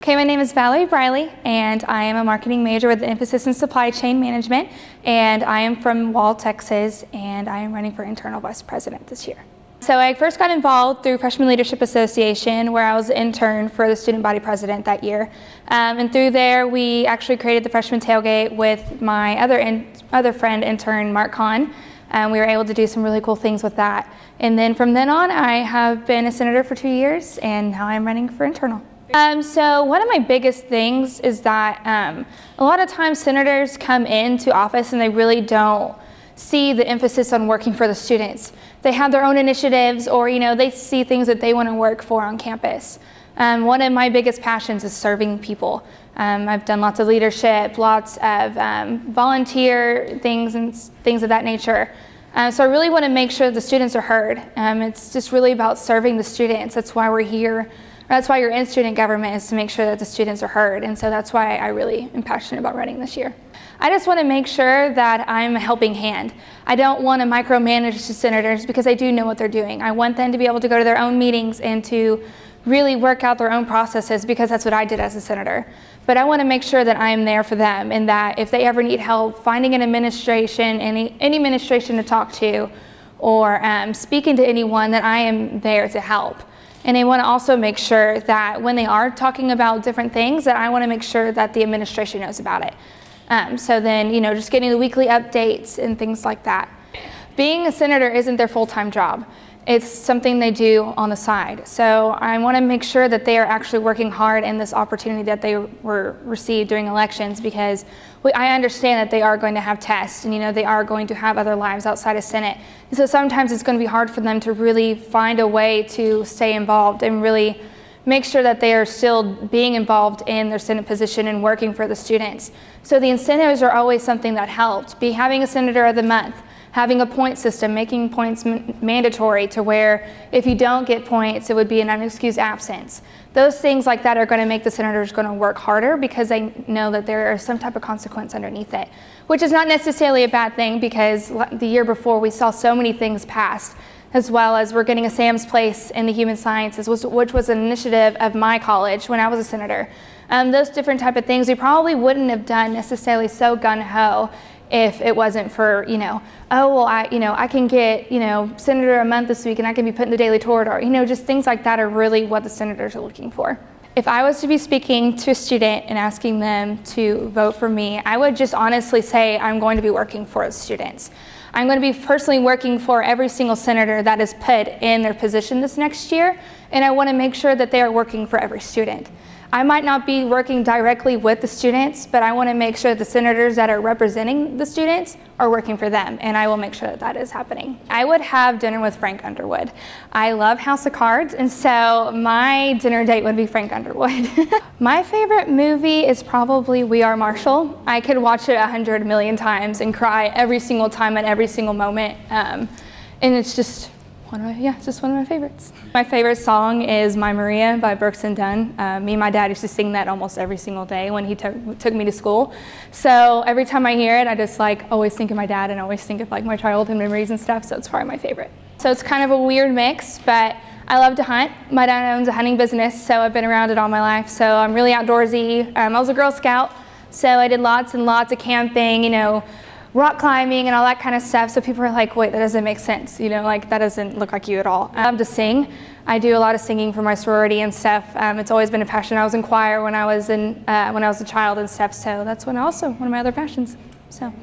Okay, my name is Valerie Briley, and I am a marketing major with an emphasis in supply chain management, and I am from Wall, Texas, and I am running for internal vice president this year. So I first got involved through Freshman Leadership Association, where I was an intern for the student body president that year. And through there, we actually created the freshman tailgate with my other friend intern, Mark Kahn. We were able to do some really cool things with that. And then from then on, I have been a senator for 2 years, and now I'm running for internal. So one of my biggest things is that a lot of times senators come into office and they really don't see the emphasis on working for the students. They have their own initiatives, or they see things that they want to work for on campus. One of my biggest passions is serving people. I've done lots of leadership, lots of volunteer things and things of that nature. So I really want to make sure the students are heard. It's just really about serving the students. That's why we're here. That's why you're in student government, is to make sure that the students are heard. And so that's why I really am passionate about running this year. I just want to make sure that I'm a helping hand. I don't want to micromanage the senators, because I do know what they're doing. I want them to be able to go to their own meetings and to really work out their own processes, because that's what I did as a senator. But I want to make sure that I'm there for them, and that if they ever need help finding an administration, any administration to talk to, or speaking to anyone, that I am there to help. And I want to also make sure that when they are talking about different things, that I want to make sure that the administration knows about it. So then, just getting the weekly updates and things like that. Being a senator isn't their full-time job. It's something they do on the side. So I want to make sure that they are actually working hard in this opportunity that they were received during elections, because I understand that they are going to have tests, and they are going to have other lives outside of Senate. And so sometimes it's going to be hard for them to really find a way to stay involved and really make sure that they are still being involved in their Senate position and working for the students. So the incentives are always something that helped. Having a Senator of the Month, having a point system, making points mandatory to where if you don't get points, it would be an unexcused absence. Those things like that are going to make the senators going to work harder, because they know that there is some type of consequence underneath it, which is not necessarily a bad thing, because the year before we saw so many things passed, as well as we're getting a Sam's Place in the human sciences, which was an initiative of my college when I was a senator. Those different type of things we probably wouldn't have done necessarily so gung-ho if it wasn't for, oh, well, I can get, Senator a month this week, and I can be put in the Daily Torador. Just things like that are really what the senators are looking for. If I was to be speaking to a student and asking them to vote for me, I would just honestly say I'm going to be working for the students. I'm going to be personally working for every single senator that is put in their position this next year, and I want to make sure that they are working for every student. I might not be working directly with the students, but I want to make sure the senators that are representing the students are working for them, and I will make sure that that is happening. I would have dinner with Frank Underwood. I love House of Cards, and so my dinner date would be Frank Underwood. My favorite movie is probably We Are Marshall. I could watch it 100 million times and cry every single time at every single moment, and it's just it's just one of my favorites. My favorite song is My Maria by Brooks and Dunn. Me and my dad used to sing that almost every single day when he took me to school. So every time I hear it, I just always think of my dad and always think of my childhood memories and stuff, so it's probably my favorite. So it's kind of a weird mix, but I love to hunt. My dad owns a hunting business, so I've been around it all my life. So I'm really outdoorsy. I was a Girl Scout, so I did lots and lots of camping, rock climbing and all that kind of stuff. So people are like, wait, that doesn't make sense. That doesn't look like you at all. I love to sing. I do a lot of singing for my sorority and stuff. It's always been a passion. I was in choir when I was a child and stuff. So that's one of my other passions. So.